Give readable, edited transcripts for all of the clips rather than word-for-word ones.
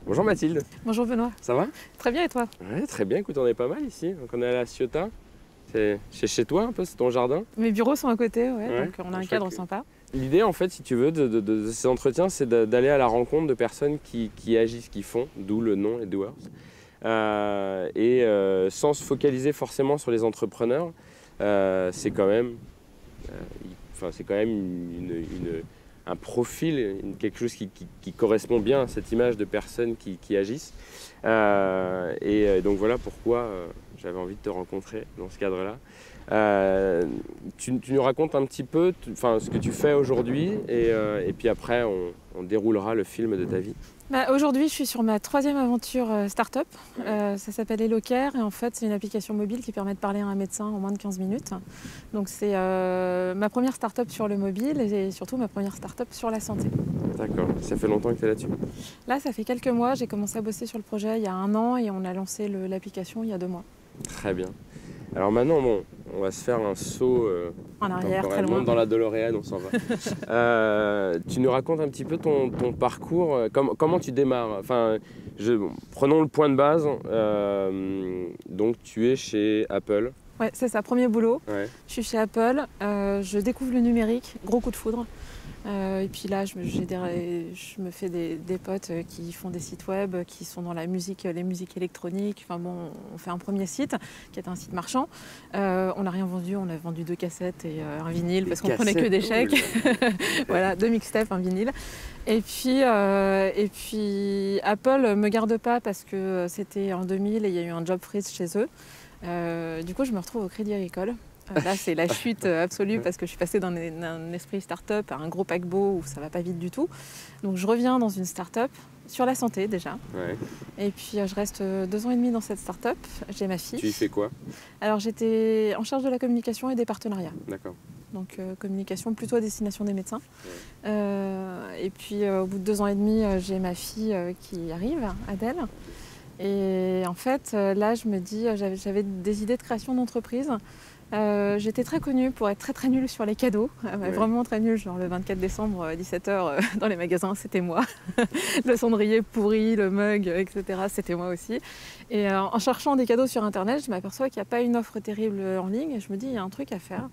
Bonjour Mathilde, Bonjour Benoît. ça va? Très bien et toi? Ouais, très bien, écoute, on est pas mal ici. Donc on est à la Ciotat. C'est chez toi un peu, c'est ton jardin. Mes bureaux sont à côté, Ouais, donc on a un je cadre crois que- sympa. L'idée en fait, si tu veux, de ces entretiens, c'est d'aller à la rencontre de personnes qui agissent, qui font, d'où le nom les doers. Sans se focaliser forcément sur les entrepreneurs, c'est quand même, c'est quand même un profil, quelque chose qui correspond bien à cette image de personnes qui agissent. Donc voilà pourquoi j'avais envie de te rencontrer dans ce cadre-là. Tu nous racontes un petit peu ce que tu fais aujourd'hui et puis après on déroulera le film de ta vie. Aujourd'hui, je suis sur ma troisième aventure start-up. Ça s'appelle HelloCare et en fait, c'est une application mobile qui permet de parler à un médecin en moins de 15 minutes. Donc c'est ma première start-up sur le mobile et surtout ma première start-up sur la santé. D'accord, ça fait longtemps que tu es là-dessus? Là, ça fait quelques mois, j'ai commencé à bosser sur le projet il y a 1 an et on a lancé l'application il y a 2 mois. Très bien. Alors maintenant, bon, on va se faire un saut En arrière, très temporellement loin. dans la DeLorean, on s'en va. Tu nous racontes un petit peu ton parcours, comment tu démarres. Prenons le point de base. Donc tu es chez Apple. Ouais, c'est ça, premier boulot. Ouais. Je suis chez Apple, je découvre le numérique, gros coup de foudre. Et puis là, je me fais des potes qui font des sites web, qui sont dans la musique, les musiques électroniques. Enfin bon, on fait un premier site qui est un site marchand. On n'a rien vendu, on a vendu 2 cassettes et un vinyle parce qu'on prenait que des chèques. Voilà, 2 mixtapes, un vinyle. Et puis Apple me garde pas parce que c'était en 2000 et il y a eu un job freeze chez eux. Du coup, je me retrouve au Crédit Agricole. Là, c'est la chute absolue parce que je suis passée d'un esprit start-up à un gros paquebot où ça va pas vite du tout. Donc, je reviens dans une start-up sur la santé déjà. Ouais. Et puis, je reste 2 ans et demi dans cette start-up. J'ai ma fille. Tu y fais quoi? Alors, j'étais en charge de la communication et des partenariats. D'accord. Donc, communication plutôt à destination des médecins. Ouais. Et puis, au bout de 2 ans et demi, j'ai ma fille qui arrive, Adèle. Et en fait, là, je me dis, j'avais des idées de création d'entreprise. J'étais très connue pour être très très nulle sur les cadeaux, Ouais. vraiment très nulle, genre le 24 décembre 17h dans les magasins, c'était moi. Le cendrier pourri, le mug, etc., c'était moi aussi. Et en cherchant des cadeaux sur internet, je m'aperçois qu'il n'y a pas une offre terrible en ligne et je me dis, il y a un truc à faire.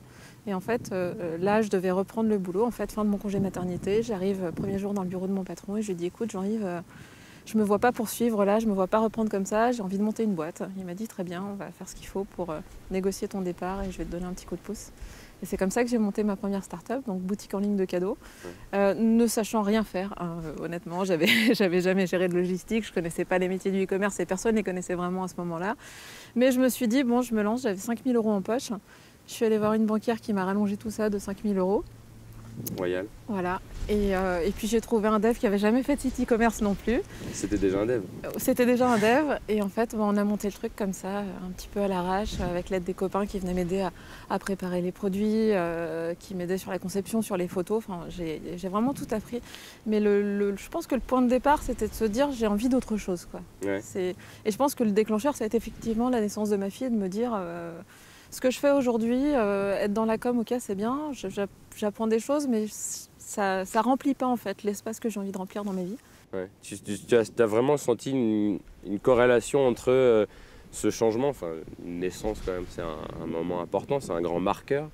Et en fait, là, je devais reprendre le boulot, en fait, fin de mon congé maternité. J'arrive premier jour dans le bureau de mon patron et je lui dis, écoute, Jean-Yves, je me vois pas poursuivre là, je me vois pas reprendre comme ça, j'ai envie de monter une boîte. Il m'a dit très bien, on va faire ce qu'il faut pour négocier ton départ et je vais te donner un petit coup de pouce. Et c'est comme ça que j'ai monté ma première start-up, donc boutique en ligne de cadeaux, ne sachant rien faire. Hein, honnêtement, j'avais jamais géré de logistique, je connaissais pas les métiers du e-commerce et personne ne les connaissait vraiment à ce moment-là. Mais je me suis dit, bon, je me lance, j'avais 5 000 € en poche. Je suis allée voir une banquière qui m'a rallongé tout ça de 5 000 €. Royal. Voilà. Et puis j'ai trouvé un dev qui avait jamais fait de site e-commerce non plus. C'était déjà un dev. C'était déjà un dev et en fait on a monté le truc comme ça, un petit peu à l'arrache, avec l'aide des copains qui venaient m'aider à préparer les produits, qui m'aidaient sur la conception, sur les photos. Enfin, j'ai vraiment tout appris. Mais je pense que le point de départ c'était de se dire j'ai envie d'autre chose, quoi. Ouais. Et je pense que le déclencheur ça a été effectivement la naissance de ma fille, de me dire ce que je fais aujourd'hui, être dans la com, ok c'est bien, j'apprends des choses mais ça remplit pas en fait l'espace que j'ai envie de remplir dans ma vie. Ouais. Tu as vraiment senti une corrélation entre ce changement, une naissance quand même, c'est un moment important, c'est un grand marqueur.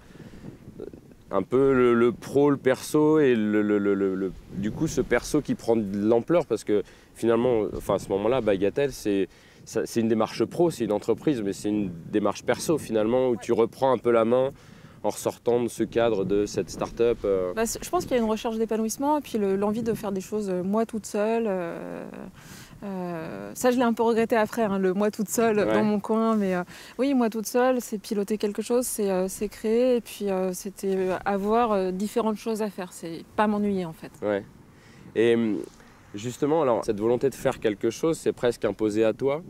Un peu le pro, le perso et du coup ce perso qui prend de l'ampleur parce que finalement, à ce moment-là, Bagatelle, c'est une démarche pro, c'est une entreprise, mais c'est une démarche perso finalement où tu reprends un peu la main en ressortant de ce cadre de cette start-up. Je pense qu'il y a une recherche d'épanouissement et puis l'envie de faire des choses moi toute seule. Ça, je l'ai un peu regretté après, hein, le moi toute seule dans mon coin. Mais oui, moi toute seule, c'est piloter quelque chose, c'est créer et puis c'était avoir différentes choses à faire. C'est pas m'ennuyer en fait. Ouais. Et justement, alors, cette volonté de faire quelque chose, c'est presque imposé à toi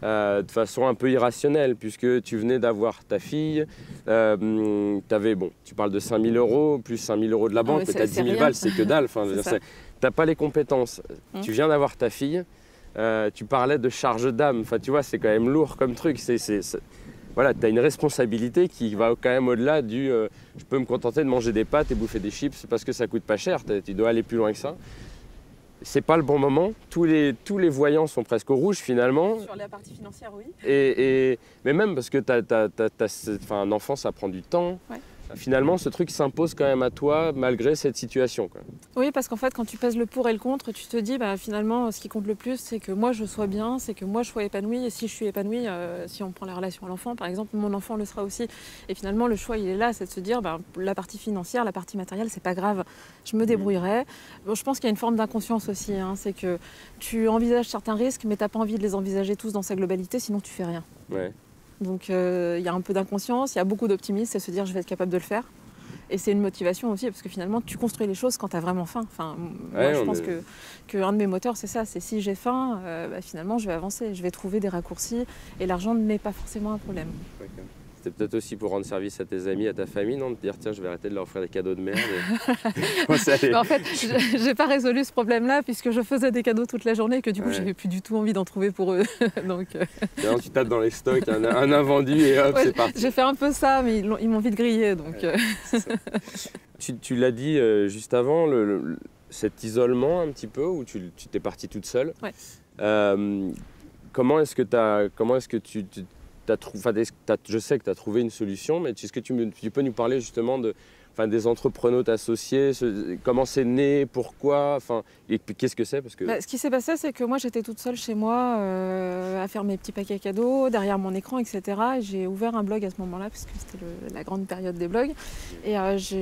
de façon un peu irrationnelle, puisque tu venais d'avoir ta fille, tu parles de 5 000 € plus 5 000 € de la banque, mais tu as 10 000 balles, c'est que dalle. Tu n'as pas les compétences. Tu viens d'avoir ta fille, tu parlais de charge d'âme. Tu vois, c'est quand même lourd comme truc. Voilà, tu as une responsabilité qui va quand même au-delà du je peux me contenter de manger des pâtes et bouffer des chips parce que ça coûte pas cher. Tu dois aller plus loin que ça. c'est pas le bon moment. Tous les voyants sont presque au rouge finalement. Sur la partie financière, oui. Mais même parce que un enfant, ça prend du temps. Ouais. Finalement, ce truc s'impose quand même à toi malgré cette situation, quoi. Oui, parce qu'en fait, quand tu pèses le pour et le contre, tu te dis, finalement, ce qui compte le plus, c'est que moi, je sois bien, c'est que moi, je sois épanouie. Et si je suis épanouie, si on prend la relation à l'enfant, par exemple, mon enfant le sera aussi. Et finalement, le choix, il est là, c'est de se dire, la partie financière, la partie matérielle, c'est pas grave, je me débrouillerai. Bon, je pense qu'il y a une forme d'inconscience aussi, hein, c'est que tu envisages certains risques, mais t'as pas envie de les envisager tous dans sa globalité, sinon tu fais rien. Ouais. Donc il y a un peu d'inconscience, il y a beaucoup d'optimisme, c'est se dire je vais être capable de le faire. Et c'est une motivation aussi, parce que finalement tu construis les choses quand tu as vraiment faim. Moi je pense qu'un de mes moteurs c'est ça, c'est si j'ai faim, finalement je vais avancer, je vais trouver des raccourcis et l'argent n'est pas forcément un problème. Okay. C'était peut-être aussi pour rendre service à tes amis, à ta famille, non? De te dire tiens je vais arrêter de leur offrir des cadeaux de merde. En fait, j'ai pas résolu ce problème-là puisque je faisais des cadeaux toute la journée et que du coup j'avais plus du tout envie d'en trouver pour eux. Donc, non, tu tapes dans les stocks, un invendu et hop, c'est parti. J'ai fait un peu ça, mais ils m'ont vite grillé. Donc, Tu l'as dit juste avant, cet isolement un petit peu où tu t'es partie toute seule. Ouais. Comment est-ce que tu t'as trouvé, je sais que tu as trouvé une solution, mais est-ce que tu peux nous parler justement des entrepreneurs associés, comment c'est né, pourquoi, et puis qu'est-ce que c'est parce que... Ce qui s'est passé, c'est que moi j'étais toute seule chez moi à faire mes petits paquets cadeaux, derrière mon écran, etc. Et j'ai ouvert un blog à ce moment-là, parce que c'était la grande période des blogs. Et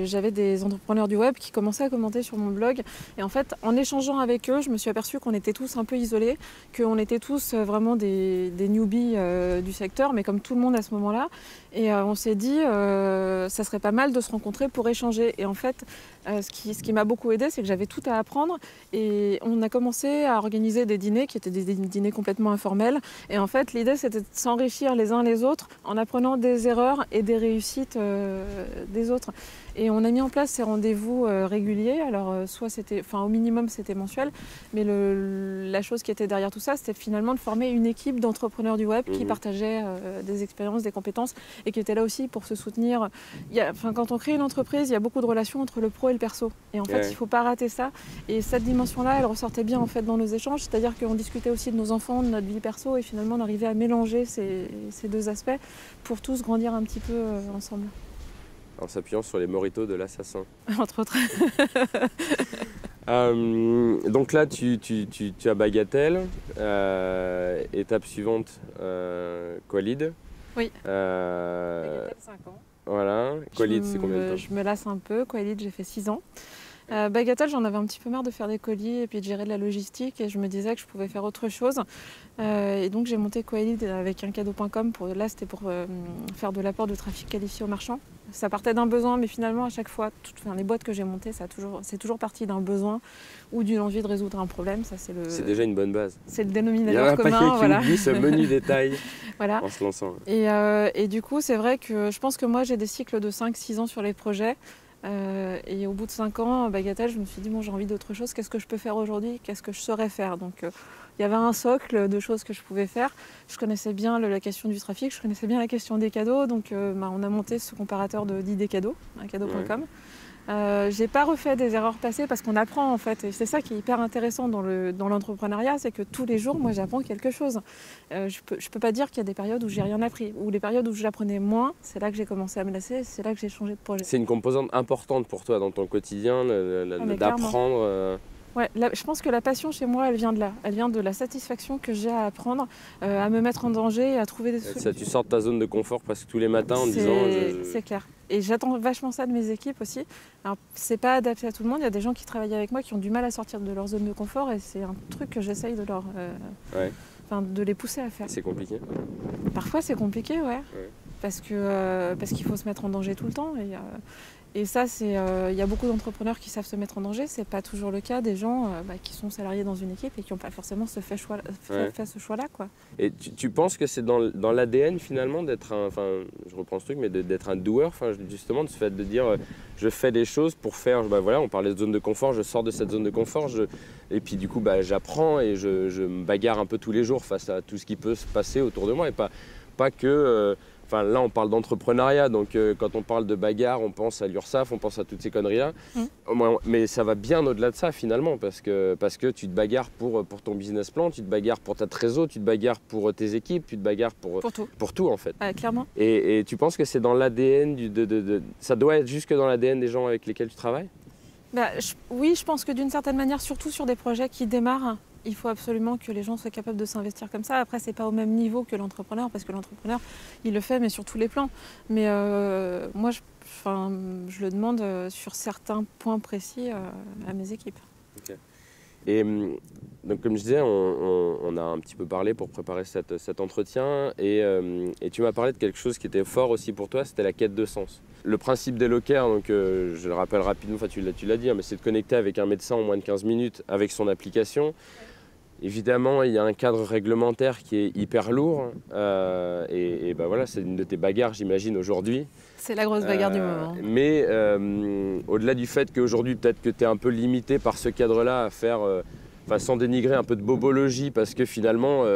j'avais des entrepreneurs du web qui commençaient à commenter sur mon blog. Et en fait, en échangeant avec eux, je me suis aperçue qu'on était tous un peu isolés, qu'on était tous vraiment des newbies du secteur, mais comme tout le monde à ce moment-là. Et on s'est dit, ça serait pas mal de se rencontrer pour échanger. Et en fait, ce qui m'a beaucoup aidé, c'est que j'avais tout à apprendre. Et on a commencé à organiser des dîners qui étaient des dîners complètement informels. Et en fait, l'idée, c'était de s'enrichir les uns les autres en apprenant des erreurs et des réussites des autres. Et on a mis en place ces rendez-vous réguliers. Alors, au minimum, c'était mensuel. Mais la chose qui était derrière tout ça, c'était finalement de former une équipe d'entrepreneurs du web qui partageaient des expériences, des compétences et qui étaient là aussi pour se soutenir. Quand on crée une entreprise, il y a beaucoup de relations entre le pro et le perso. Et en fait, il ne faut pas rater ça. Et cette dimension-là, elle ressortait bien en fait dans nos échanges. C'est-à-dire qu'on discutait aussi de nos enfants, de notre vie perso. Et finalement, on arrivait à mélanger ces deux aspects pour tous grandir un petit peu ensemble. En s'appuyant sur les moritos de l'assassin. Entre autres. Donc là, tu as Bagatelle. Étape suivante, Qualid. Oui. Bagatelle, 5 ans. Voilà. Qualid, c'est combien de temps? Je me lasse un peu. Qualid, j'ai fait 6 ans. Bagatelle, j'en avais un petit peu marre de faire des colis et puis de gérer de la logistique et je me disais que je pouvais faire autre chose. Et donc j'ai monté Qualid avec uncadeau.com. Là, c'était pour faire de l'apport de trafic qualifié aux marchands. Ça partait d'un besoin, mais finalement, à chaque fois, les boîtes que j'ai montées, c'est toujours parti d'un besoin ou d'une envie de résoudre un problème. C'est déjà une bonne base. C'est le dénominateur commun. Il y a un commun. paquet qui oublie ce menu détail voilà. En se lançant. Et du coup, c'est vrai que je pense que moi, j'ai des cycles de 5-6 ans sur les projets. Et au bout de 5 ans, à Bagatelle, je me suis dit, j'ai envie d'autre chose. Qu'est-ce que je peux faire aujourd'hui? Qu'est-ce que je saurais faire? Donc, il y avait un socle de choses que je pouvais faire. Je connaissais bien la question du trafic, je connaissais bien la question des cadeaux. Donc, on a monté ce comparateur d'idées cadeaux, uncadeau.com. J'ai pas refait des erreurs passées parce qu'on apprend en fait. Et c'est ça qui est hyper intéressant dans l'entrepreneuriat, c'est que tous les jours, moi, j'apprends quelque chose. Je peux pas dire qu'il y a des périodes où j'ai rien appris. Ou les périodes où j'apprenais moins, c'est là que j'ai commencé à me lasser, c'est là que j'ai changé de projet. C'est une composante importante pour toi dans ton quotidien, d'apprendre. Ouais, je pense que la passion chez moi, elle vient de là. Elle vient de la satisfaction que j'ai à apprendre, à me mettre en danger et à trouver des solutions. Tu sors de ta zone de confort presque tous les matins en disant... C'est clair. Et j'attends vachement ça de mes équipes aussi. Alors, c'est pas adapté à tout le monde. Il y a des gens qui travaillent avec moi qui ont du mal à sortir de leur zone de confort et c'est un truc que j'essaye de de les pousser à faire. C'est compliqué? Parfois, c'est compliqué, ouais. Parce qu'il faut se mettre en danger tout le temps. Et ça, il y a beaucoup d'entrepreneurs qui savent se mettre en danger. C'est pas toujours le cas des gens qui sont salariés dans une équipe et qui n'ont pas forcément fait ce choix-là, quoi. Et tu penses que c'est dans l'ADN finalement d'être je reprends ce truc, mais d'être un doer, justement de ce fait de dire je fais des choses pour faire, on parlait de zone de confort, je sors de cette zone de confort, et puis du coup j'apprends et je me bagarre un peu tous les jours face à tout ce qui peut se passer autour de moi et pas que Enfin, là, on parle d'entrepreneuriat, donc quand on parle de bagarre, on pense à l'URSSAF, on pense à toutes ces conneries-là. Mais ça va bien au-delà de ça, finalement, parce que tu te bagarres pour ton business plan, tu te bagarres pour ta trésor, tu te bagarres pour tes équipes, tu te bagarres pour tout, en fait. Clairement. Et tu penses que c'est dans l'ADN, ça doit être jusque dans l'ADN des gens avec lesquels tu travailles? Oui, je pense que d'une certaine manière, surtout sur des projets qui démarrent, il faut absolument que les gens soient capables de s'investir comme ça. Après, c'est pas au même niveau que l'entrepreneur, parce que l'entrepreneur, il le fait, mais sur tous les plans. Mais moi, je le demande sur certains points précis à mes équipes. Okay. Et donc, comme je disais, on a un petit peu parlé pour préparer cet entretien, et tu m'as parlé de quelque chose qui était fort aussi pour toi, c'était la quête de sens. Le principe d'Helloker, donc je le rappelle rapidement, tu l'as dit, hein, mais c'est de connecter avec un médecin en moins de 15 minutes avec son application. Évidemment, il y a un cadre réglementaire qui est hyper lourd, et voilà, c'est une de tes bagarres, j'imagine, aujourd'hui. C'est la grosse bagarre du moment. Mais au-delà du fait qu'aujourd'hui, peut-être que tu es un peu limité par ce cadre-là à faire, sans dénigrer un peu de bobologie, parce que finalement, tu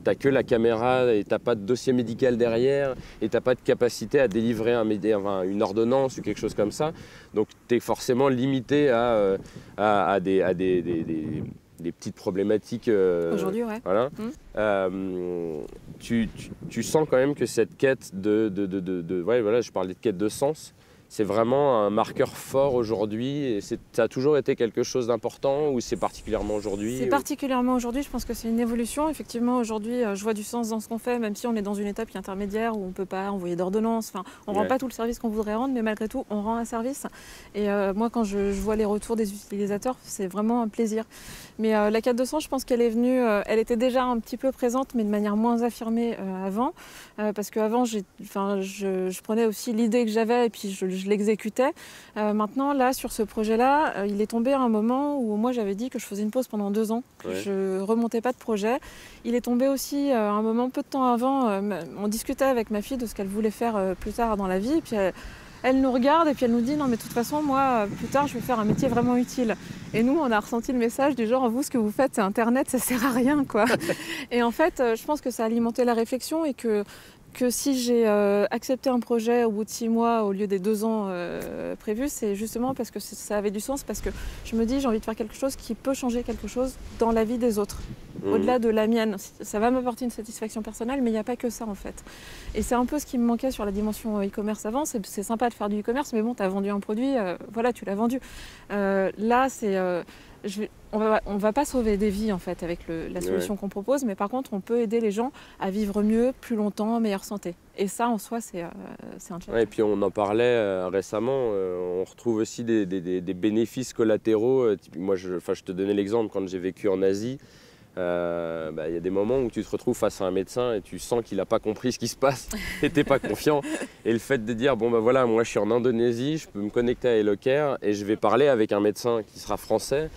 n'as que la caméra et tu n'as pas de dossier médical derrière, et tu n'as pas de capacité à délivrer une ordonnance ou quelque chose comme ça. Donc, tu es forcément limité à des petites problématiques. Aujourd'hui, ouais. Voilà. Tu sens quand même que cette quête je parlais de quête de sens, c'est vraiment un marqueur fort aujourd'hui, et ça a toujours été quelque chose d'important, ou c'est particulièrement aujourd'hui? C'est particulièrement aujourd'hui, je pense que c'est une évolution. Effectivement, aujourd'hui, je vois du sens dans ce qu'on fait, même si on est dans une étape qui est intermédiaire, où on ne peut pas envoyer d'ordonnance. Enfin, on ne rend pas tout le service qu'on voudrait rendre, mais malgré tout, on rend un service. Et moi, quand je vois les retours des utilisateurs, c'est vraiment un plaisir. Mais la quête de sens, je pense qu'elle est venue, elle était déjà un petit peu présente, mais de manière moins affirmée avant. Parce qu'avant, je prenais aussi l'idée que j'avais, et puis je l'exécutais. Maintenant, là, sur ce projet-là, il est tombé à un moment où moi, j'avais dit que je faisais une pause pendant 2 ans, que je remontais pas de projet. Il est tombé aussi à un moment, peu de temps avant, on discutait avec ma fille de ce qu'elle voulait faire plus tard dans la vie, et puis elle nous regarde et puis elle nous dit non mais de toute façon moi plus tard je vais faire un métier vraiment utile. Et nous on a ressenti le message du genre vous ce que vous faites c'est internet, ça sert à rien quoi. Et en fait je pense que ça a alimenté la réflexion, et que si j'ai accepté un projet au bout de 6 mois au lieu des 2 ans prévus, c'est justement parce que ça avait du sens, parce que je me dis j'ai envie de faire quelque chose qui peut changer quelque chose dans la vie des autres, au-delà de la mienne. Ça va m'apporter une satisfaction personnelle, mais il n'y a pas que ça en fait. Et c'est un peu ce qui me manquait sur la dimension e-commerce avant. C'est sympa de faire du e-commerce, mais bon, tu as vendu un produit, voilà, tu l'as vendu. Là, c'est... on va pas sauver des vies en fait avec la solution qu'on propose, mais par contre on peut aider les gens à vivre mieux, plus longtemps, en meilleure santé. Et ça en soi c'est un challenge. Ouais, et puis on en parlait récemment, on retrouve aussi des bénéfices collatéraux. Moi je te donnais l'exemple quand j'ai vécu en Asie. Y a des moments où tu te retrouves face à un médecin et tu sens qu'il n'a pas compris ce qui se passe et tu n'es pas confiant. Et le fait de dire, voilà, moi je suis en Indonésie, je peux me connecter à Helloker et je vais parler avec un médecin qui sera français,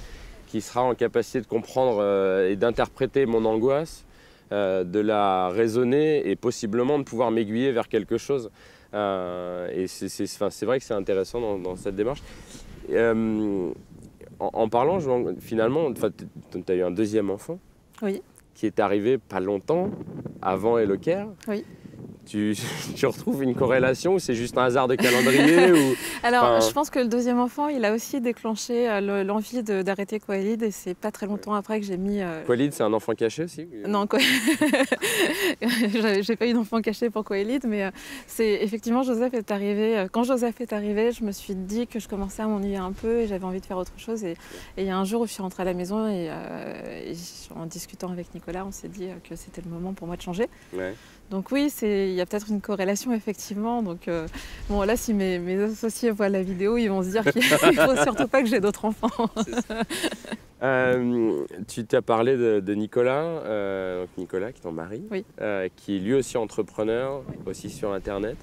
qui sera en capacité de comprendre et d'interpréter mon angoisse, de la raisonner et possiblement de pouvoir m'aiguiller vers quelque chose. Et c'est vrai que c'est intéressant dans cette démarche. En parlant, finalement, tu as eu un deuxième enfant. Oui. Qui est arrivé pas longtemps avant Helloker. Oui. Tu retrouves une corrélation, ou c'est juste un hasard de calendrier ou... Alors, je pense que le deuxième enfant, il a aussi déclenché l'envie d'arrêter Coelid, et c'est pas très longtemps après que j'ai mis... Coelid, c'est un enfant caché aussi? Non, j'ai pas eu d'enfant caché pour Coelid, mais c'est effectivement, Joseph est arrivé. Quand Joseph est arrivé, je me suis dit que je commençais à m'ennuyer un peu et j'avais envie de faire autre chose. Et il y a un jour où je suis rentrée à la maison et en discutant avec Nicolas, on s'est dit que c'était le moment pour moi de changer. Ouais. Donc oui, il y a peut-être une corrélation effectivement. Donc bon, là, si mes associés voient la vidéo, ils vont se dire qu'il ne faut surtout pas que j'ai d'autres enfants. Tu t'as parlé de Nicolas, Nicolas qui est ton mari, oui. Qui est lui aussi entrepreneur, oui. Aussi sur Internet.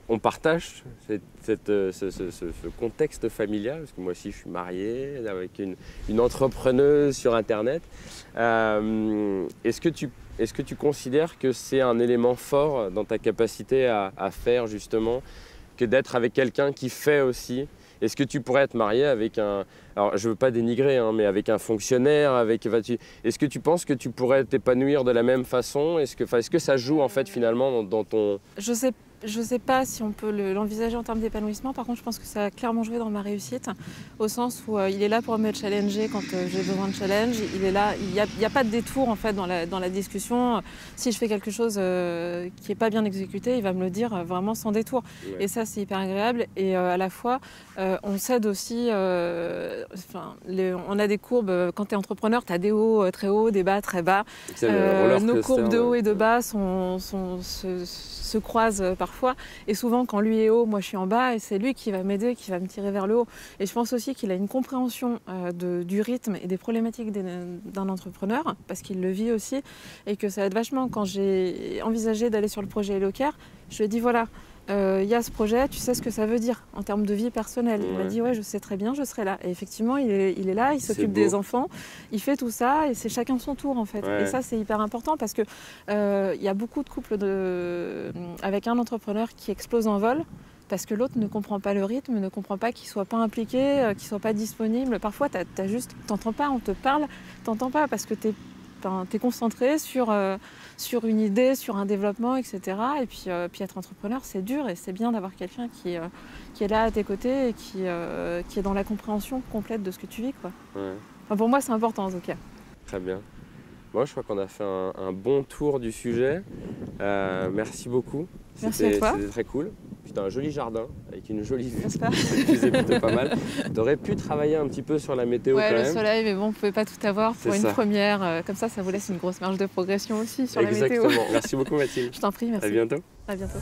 On partage ce contexte familial, parce que moi aussi je suis marié avec une entrepreneuse sur Internet. Est-ce que tu considères que c'est un élément fort dans ta capacité à faire justement, que d'être avec quelqu'un qui fait aussi Est-ce que tu pourrais te marier avec un... Alors, je ne veux pas dénigrer, hein, mais avec un fonctionnaire, avec... Est-ce que tu penses que tu pourrais t'épanouir de la même façon? Est-ce que ça joue, en fait, finalement, dans ton... Je sais pas si on peut l'envisager en termes d'épanouissement. Par contre, je pense que ça a clairement joué dans ma réussite, au sens où il est là pour me challenger quand j'ai besoin de challenge. Il est là, il y a pas de détour en fait dans la discussion. Si je fais quelque chose qui est pas bien exécuté, il va me le dire vraiment sans détour. Ouais. Et ça, c'est hyper agréable. Et à la fois, on s'aide aussi. On a des courbes. Quand tu es entrepreneur, tu as des hauts très hauts, des bas très bas. Nos courbes de haut et de bas se croisent parfois, et souvent quand lui est haut, moi je suis en bas, et c'est lui qui va m'aider, qui va me tirer vers le haut. Et je pense aussi qu'il a une compréhension du rythme et des problématiques d'un entrepreneur, parce qu'il le vit aussi, et que ça aide vachement. Quand j'ai envisagé d'aller sur le projet Hello-Care, je lui ai dit voilà, y a ce projet, tu sais ce que ça veut dire en termes de vie personnelle. Ouais. Il m'a dit ouais, je sais très bien, je serai là. Et effectivement, il est là, il s'occupe des enfants, il fait tout ça, et c'est chacun son tour en fait. Ouais. Et ça, c'est hyper important, parce que y a beaucoup de couples avec un entrepreneur qui explose en vol, parce que l'autre ne comprend pas le rythme, ne comprend pas qu'il ne soit pas impliqué, qu'il ne soit pas disponible. Parfois, t'entends pas, on te parle, t'entends pas, parce que t'es concentré sur une idée, sur un développement, etc. Et puis être entrepreneur, c'est dur, et c'est bien d'avoir quelqu'un qui est là à tes côtés et qui est dans la compréhension complète de ce que tu vis, quoi. Ouais. Enfin, pour moi, c'est important en tout cas. Très bien. Moi, je crois qu'on a fait un bon tour du sujet. Merci beaucoup. Merci à toi. C'était très cool. Puis t'as un joli jardin avec une jolie vue. C'est plutôt pas mal. T'aurais pu travailler un petit peu sur la météo quand même. Ouais, le soleil, mais bon, on pouvait pas tout avoir pour une première. Comme ça vous laisse une grosse marge de progression aussi sur la météo. Exactement. Merci beaucoup Mathilde. Je t'en prie, merci. À bientôt. À bientôt.